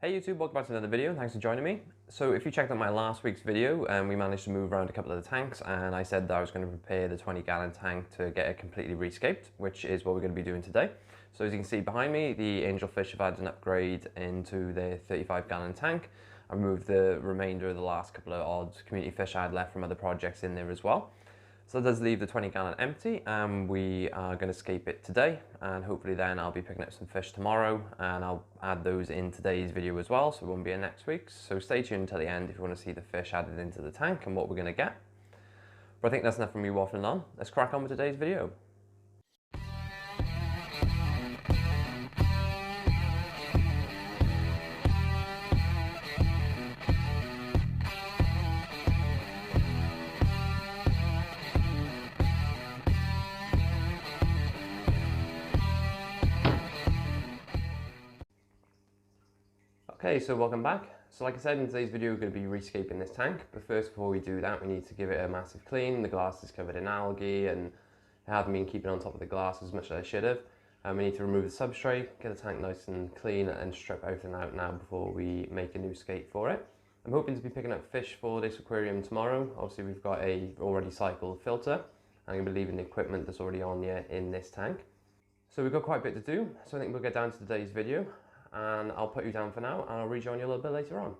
Hey YouTube, welcome back to another video. Thanks for joining me. So if you checked out my last week's video, we managed to move around a couple of the tanks, and I said that I was going to prepare the 20-gallon tank to get it completely rescaped, which is what we're going to be doing today. So as you can see behind me, the angelfish have had an upgrade into their 35-gallon tank. I removed the remainder of the last couple of odd community fish I had left from other projects in there as well. So that does leave the 20-gallon empty, and we are going to scape it today, and hopefully then I'll be picking up some fish tomorrow, and I'll add those in today's video as well, so it won't be in next week's. So stay tuned until the end if you want to see the fish added into the tank and what we're going to get. But I think that's enough from me waffling on. Let's crack on with today's video. Okay, so welcome back. So like I said, in today's video we're going to be rescaping this tank, but first before we do that we need to give it a massive clean. The glass is covered in algae and I haven't been keeping on top of the glass as much as I should have. We need to remove the substrate, get the tank nice and clean and strip everything out now before we make a new scape for it. I'm hoping to be picking up fish for this aquarium tomorrow. Obviously we've got a already cycled filter. I'm going to be leaving the equipment that's already on here in this tank. So we've got quite a bit to do, so I think we'll get down to today's video. And I'll put you down for now and I'll rejoin you a little bit later on.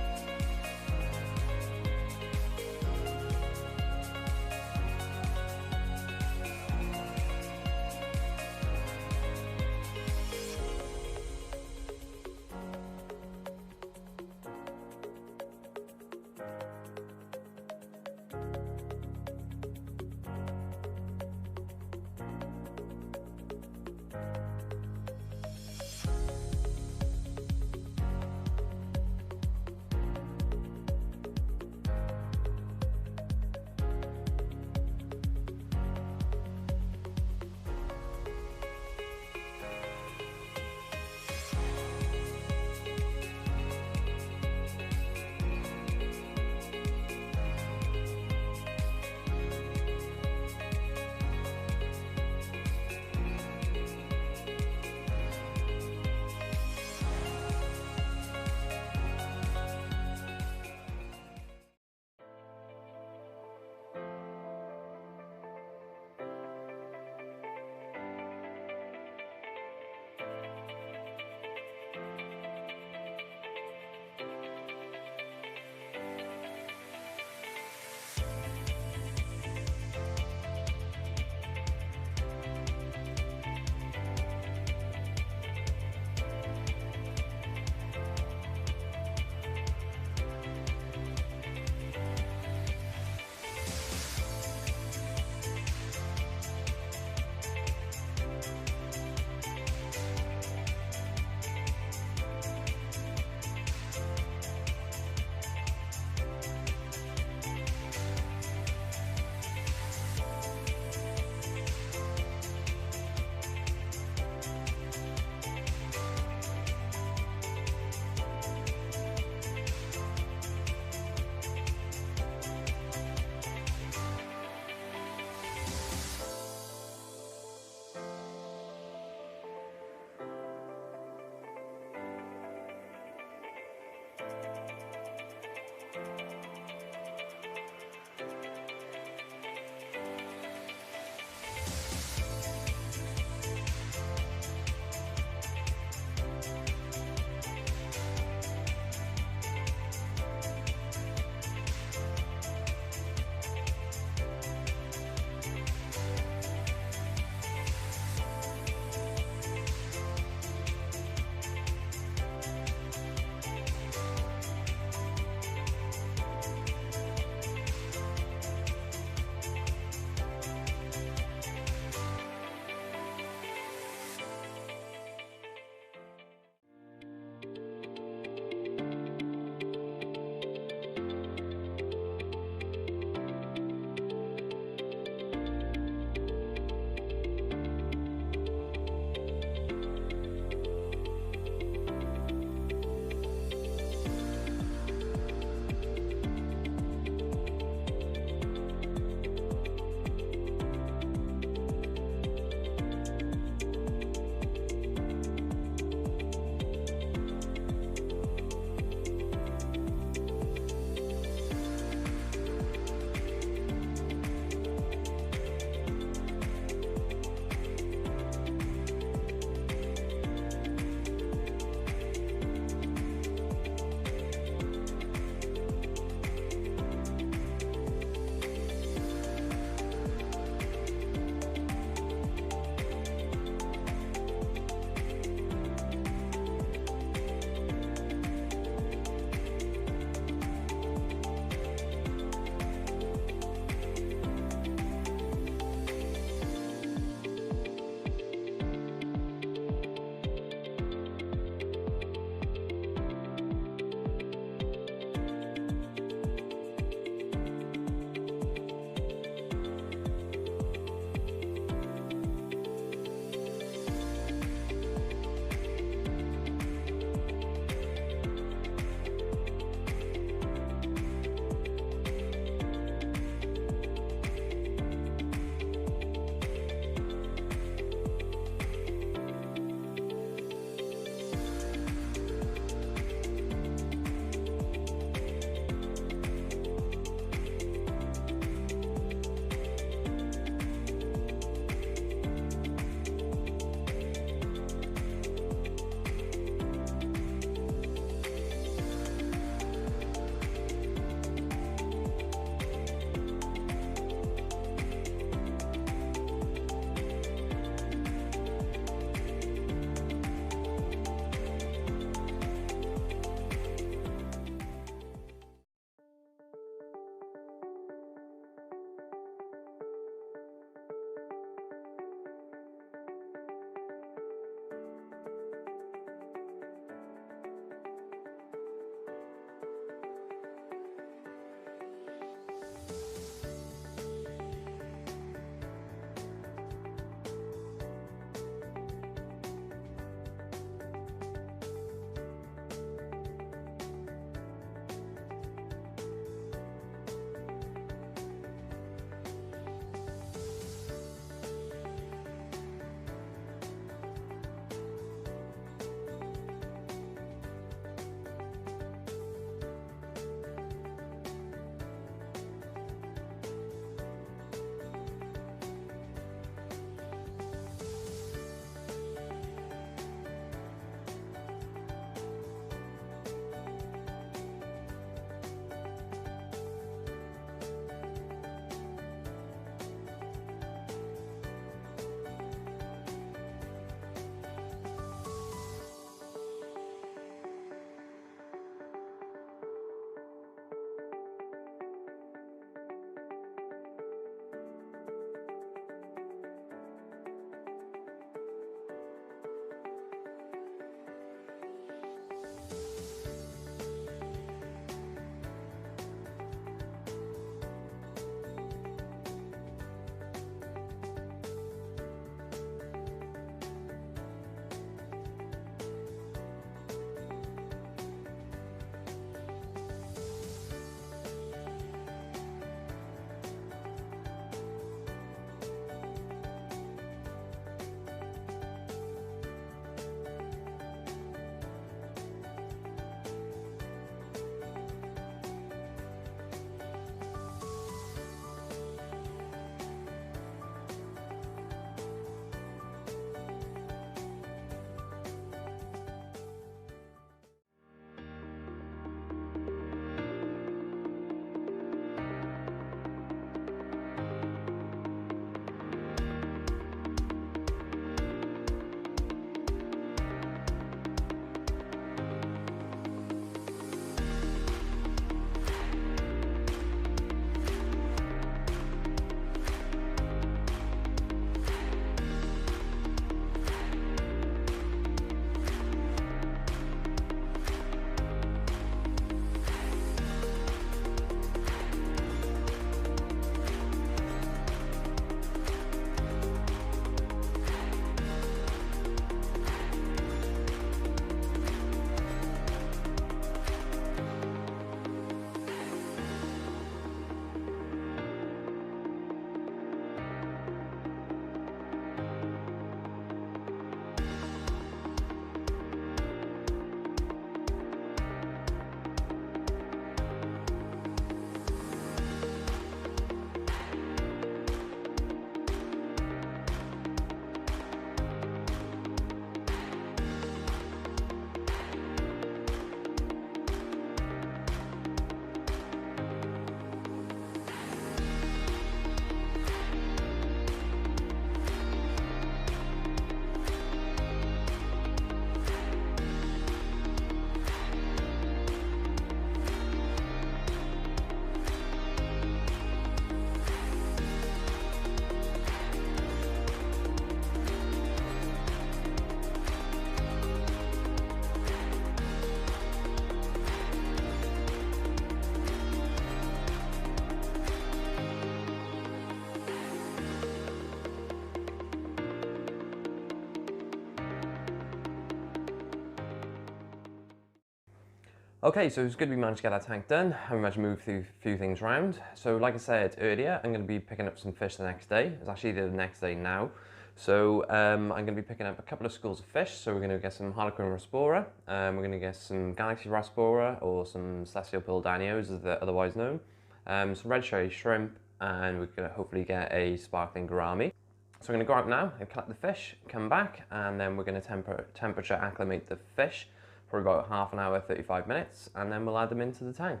Okay, so it's good we managed to get that tank done, and we managed to move through a few things around. So like I said earlier, I'm going to be picking up some fish the next day. It's actually the next day now. So I'm going to be picking up a couple of schools of fish. So we're going to get some Harlequin Raspora, we're going to get some Galaxy Raspora, or some Celestial Pearl Danios as they're otherwise known, some red cherry shrimp, and we're going to hopefully get a sparkling gourami. So I'm going to go out now and collect the fish, come back, and then we're going to temperature acclimate the fish for about half an hour, 35 minutes, and then we'll add them into the tank.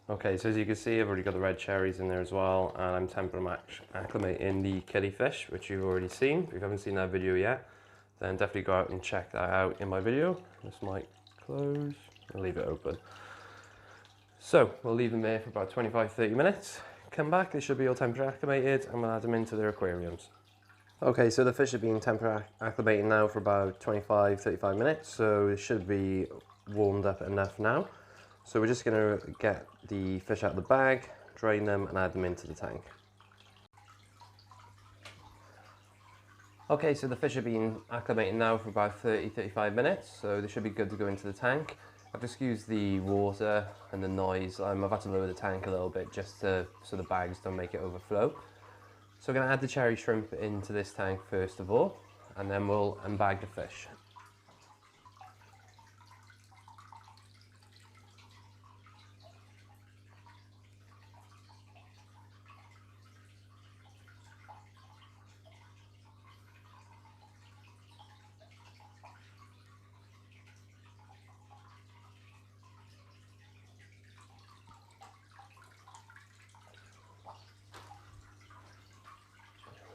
Okay, so as you can see, I've already got the red cherries in there as well, and I'm temperature acclimating the killifish, which you've already seen. If you haven't seen that video yet, then definitely go out and check that out in my video. This might close, I'll leave it open. So we'll leave them there for about 25-30 minutes. Come back, they should be all temperature acclimated, and we'll add them into their aquariums. Okay, so the fish are being temperature acclimated now for about 25-35 minutes, so it should be warmed up enough now. So we're just going to get the fish out of the bag, drain them, and add them into the tank. Okay, so the fish are being acclimated now for about 30-35 minutes, so they should be good to go into the tank. I've excused the water and the noise. I've had to lower the tank a little bit just so the bags don't make it overflow. So we're going to add the cherry shrimp into this tank first of all, and then we'll unbag the fish.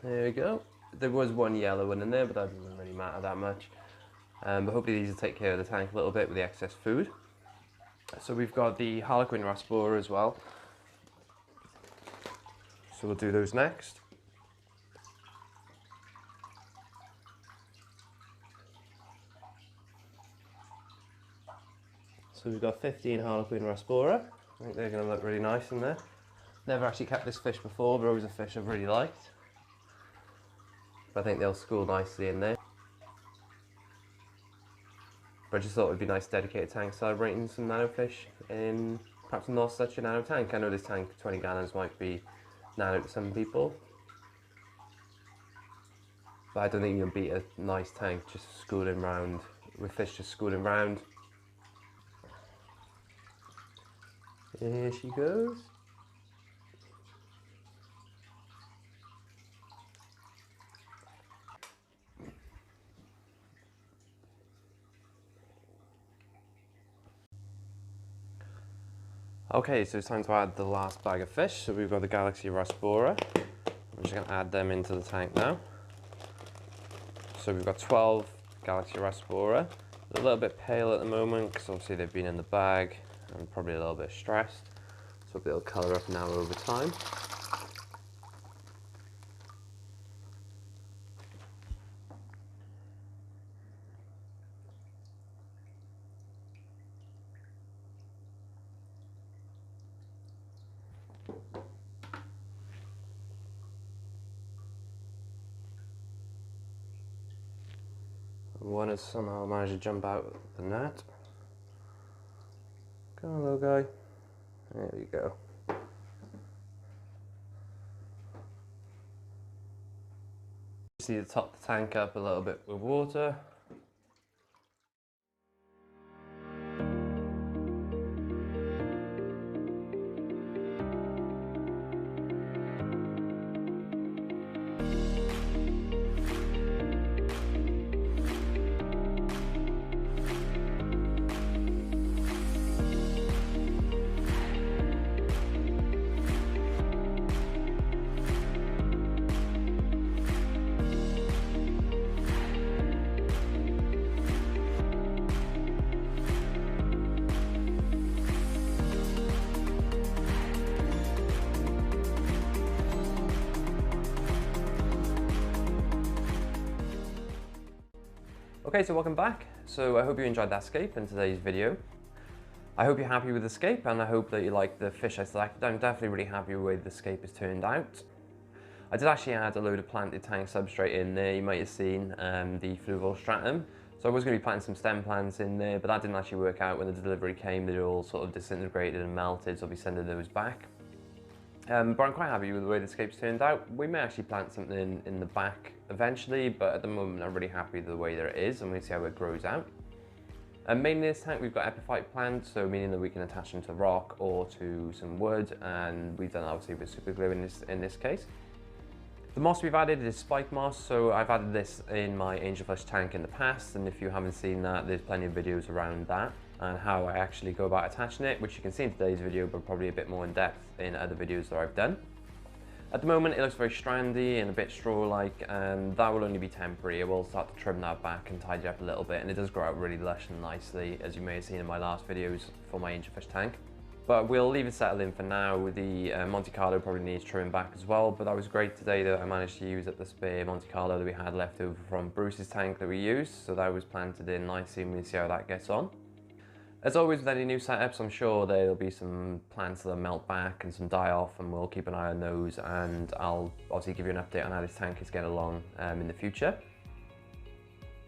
There we go. There was one yellow one in there, but that doesn't really matter that much. But hopefully these will take care of the tank a little bit with the excess food. So we've got the Harlequin Raspora as well. So we'll do those next. So we've got 15 Harlequin Raspora. I think they're going to look really nice in there. Never actually kept this fish before, but always a fish I've really liked. But I think they'll school nicely in there. But I just thought it would be nice dedicated tank celebrating some nano fish in perhaps not such a nano tank. I know this tank, 20 gallons, might be nano to some people. But I don't think you'll beat a nice tank just schooling round, with fish just schooling round. Here she goes. Okay, so it's time to add the last bag of fish. So we've got the Galaxy Raspora. I'm just going to add them into the tank now. So we've got 12 Galaxy Raspora. They're a little bit pale at the moment because obviously they've been in the bag and probably a little bit stressed. So they'll colour up now over time. One has somehow managed to jump out the net. Come on, little guy. There we go. Just need to top the tank up a little bit with water. Okay, so welcome back. So I hope you enjoyed that scape in today's video. I hope you're happy with the scape, and I hope that you like the fish I selected. I'm definitely really happy with the way the scape has turned out. I did actually add a load of planted tank substrate in there. You might have seen the Fluval Stratum. So I was going to be planting some stem plants in there, but that didn't actually work out. When the delivery came, they all sort of disintegrated and melted, so I'll be sending those back. But I'm quite happy with the way the Scape's turned out. We may actually plant something in the back eventually, but at the moment I'm really happy with the way that it is. I'm going to see how it grows out. Mainly in this tank we've got epiphyte plants, so meaning that we can attach them to rock or to some wood, and we've done obviously with Superglue in this case. The moss we've added is spike moss, so I've added this in my angelfish tank in the past, and if you haven't seen that, there's plenty of videos around that and how I actually go about attaching it, which you can see in today's video, but probably a bit more in depth in other videos that I've done. At the moment it looks very strandy and a bit straw-like, and that will only be temporary. I will start to trim that back and tidy it up a little bit, and it does grow out really lush and nicely, as you may have seen in my last videos for my angelfish tank. But we'll leave it settled in for now. The Monte Carlo probably needs trimming back as well, but that was great today that I managed to use up the spare Monte Carlo that we had left over from Bruce's tank that we used, so that was planted in nicely, and we'll see how that gets on. As always with any new setups, I'm sure there'll be some plants that melt back and some die off, and we'll keep an eye on those, and I'll obviously give you an update on how this tank is getting along in the future.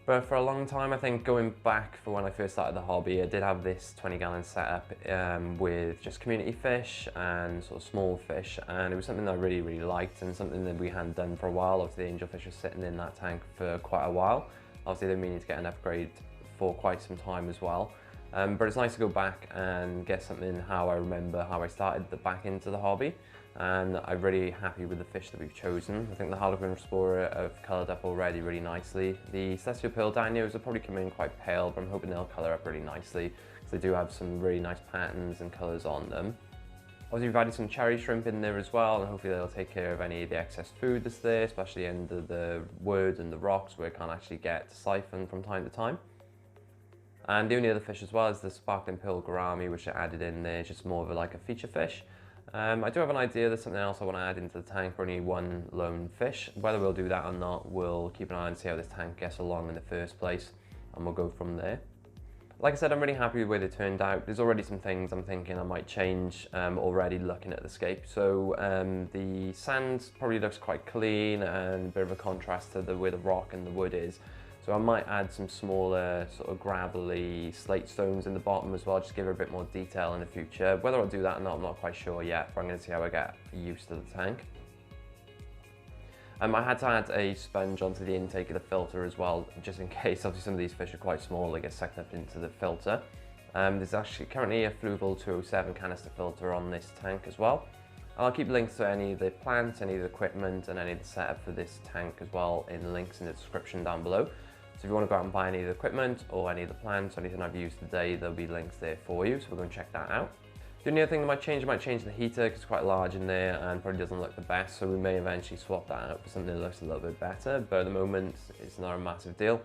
But for a long time, I think going back for when I first started the hobby, I did have this 20-gallon setup with just community fish and sort of small fish, and it was something that I really liked and something that we hadn't done for a while. Obviously the angelfish was sitting in that tank for quite a while. Obviously they're meaning to get an upgrade for quite some time as well. But it's nice to go back and get something how I remember how I started back into the hobby. And I'm really happy with the fish that we've chosen. I think the Harlequin Explorer have coloured up already really nicely. The Celestial Pearl Danios will probably come in quite pale, but I'm hoping they'll colour up really nicely because they do have some really nice patterns and colours on them. Obviously we've added some cherry shrimp in there as well, and hopefully they'll take care of any of the excess food that's there, especially under the wood and the rocks where it can't actually get to siphon from time to time. And the only other fish as well is the Sparkling Pearl Gourami, which I added in there, just more of like a feature fish. I do have an idea, there's something else I want to add into the tank for only one lone fish. Whether we'll do that or not, we'll keep an eye and see how this tank gets along in the first place, and we'll go from there. Like I said, I'm really happy with the way they turned out. There's already some things I'm thinking I might change already looking at the Scape. So the sand probably looks quite clean and a bit of a contrast to where the rock and the wood is. So I might add some smaller sort of gravelly slate stones in the bottom as well, just give it a bit more detail in the future. Whether I'll do that or not, I'm not quite sure yet, but I'm going to see how I get used to the tank. I had to add a sponge onto the intake of the filter as well, just in case. Obviously some of these fish are quite small, they get sucked up into the filter. There's actually currently a Fluval 207 canister filter on this tank as well. I'll keep links to any of the plants, any of the equipment, and any of the setup for this tank as well in links in the description down below. So if you want to go out and buy any of the equipment or any of the plants or anything I've used today, there'll be links there for you, so we're going to check that out. The only other thing that I might change the heater because it's quite large in there and probably doesn't look the best, so we may eventually swap that out for something that looks a little bit better, but at the moment it's not a massive deal,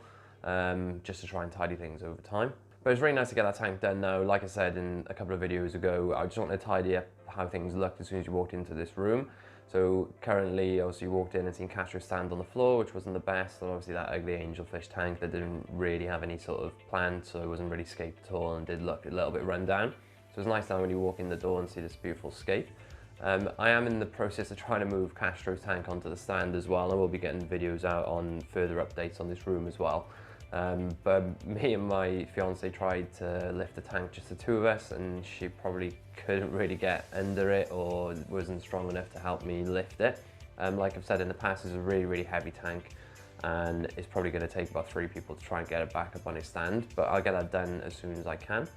just to try and tidy things over time. But it's really nice to get that tank done now. Like I said in a couple of videos ago, I just wanted to tidy up how things looked as soon as you walked into this room. So currently, obviously you walked in and seen Castro stand on the floor, which wasn't the best, and obviously that ugly angelfish tank that didn't really have any sort of plant, so it wasn't really scaped at all and did look a little bit run down. So it's nice now when you walk in the door and see this beautiful Scape. I am in the process of trying to move Castro's tank onto the stand as well, and we'll be getting videos out on further updates on this room as well. But me and my fiance tried to lift the tank, just the two of us, and she probably couldn't really get under it or wasn't strong enough to help me lift it. Like I've said in the past, it's a really heavy tank, and it's probably going to take about 3 people to try and get it back up on its stand, but I'll get that done as soon as I can.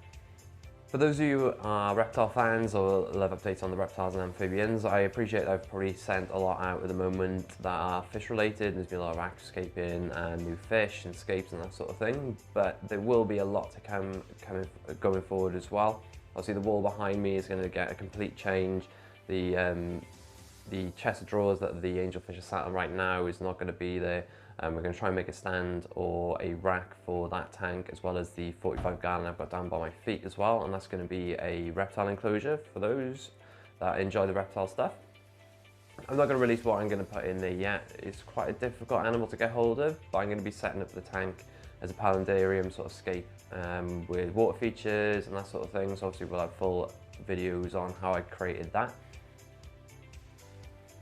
For those of you who are reptile fans or love updates on the reptiles and amphibians, I appreciate I've probably sent a lot out at the moment that are fish related. There's been a lot of aquascaping and new fish and scapes and that sort of thing, but there will be a lot to come going forward as well. Obviously the wall behind me is going to get a complete change. The chest of drawers that the angelfish are sat on right now is not going to be there. We're going to try and make a stand or a rack for that tank, as well as the 45 gallon I've got down by my feet as well, and that's going to be a reptile enclosure for those that enjoy the reptile stuff. I'm not going to release what I'm going to put in there yet. It's quite a difficult animal to get hold of, but I'm going to be setting up the tank as a palindarium sort of scape with water features and that sort of thing, so obviously we'll have full videos on how I created that.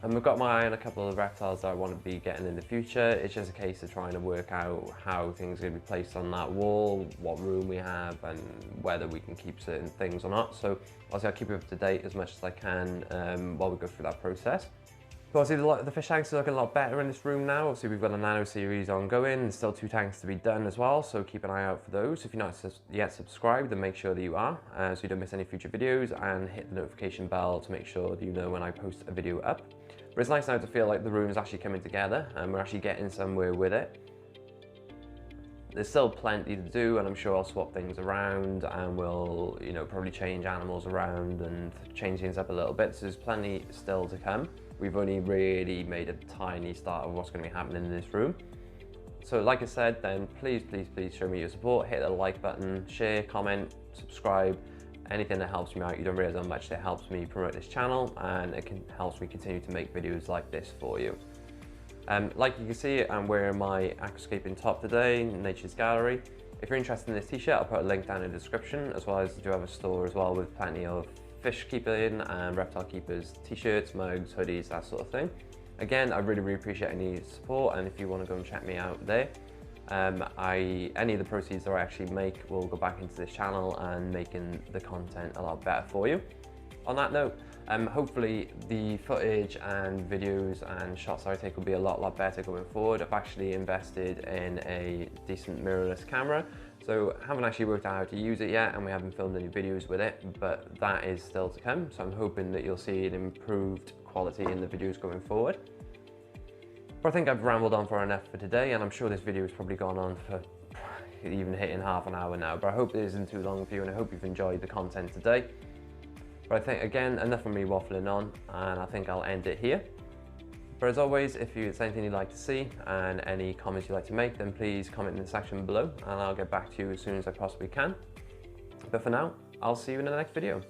And we've got my eye on a couple of reptiles that I want to be getting in the future. It's just a case of trying to work out how things are going to be placed on that wall, what room we have, and whether we can keep certain things or not. So obviously I'll keep you up to date as much as I can while we go through that process. But obviously the fish tanks are looking a lot better in this room now. Obviously we've got a Nano series ongoing, and still 2 tanks to be done as well, so keep an eye out for those. If you're not yet subscribed, then make sure that you are, so you don't miss any future videos, and hit the notification bell to make sure that you know when I post a video up. But it's nice now to feel like the room is actually coming together and we're actually getting somewhere with it. There's still plenty to do, and I'm sure I'll swap things around, and we'll, you know, probably change animals around and change things up a little bit. So there's plenty still to come. We've only really made a tiny start of what's going to be happening in this room. So like I said, then please show me your support. Hit the like button, share, comment, subscribe. Anything that helps me out. You don't realize how much it helps me promote this channel, and it helps me continue to make videos like this for you. Like you can see, I'm wearing my Aquascaping top today, Nature's Gallery. If you're interested in this t-shirt, I'll put a link down in the description, as well as I do have a store as well with plenty of fish keeping and reptile keepers t-shirts, mugs, hoodies, that sort of thing. Again, I really appreciate any support, and if you want to go and check me out there, any of the proceeds that I actually make will go back into this channel and making the content a lot better for you. On that note, hopefully the footage and videos and shots that I take will be a lot better going forward. I've actually invested in a decent mirrorless camera, so I haven't actually worked out how to use it yet, and we haven't filmed any videos with it, but that is still to come. So I'm hoping that you'll see an improved quality in the videos going forward. But I think I've rambled on for enough for today, and I'm sure this video has probably gone on for even hitting half an hour now, but I hope it isn't too long for you, and I hope you've enjoyed the content today. But I think, again, enough of me waffling on, and I think I'll end it here. But as always, if there's anything you'd like to see and any comments you'd like to make, then please comment in the section below, and I'll get back to you as soon as I possibly can. But for now, I'll see you in the next video.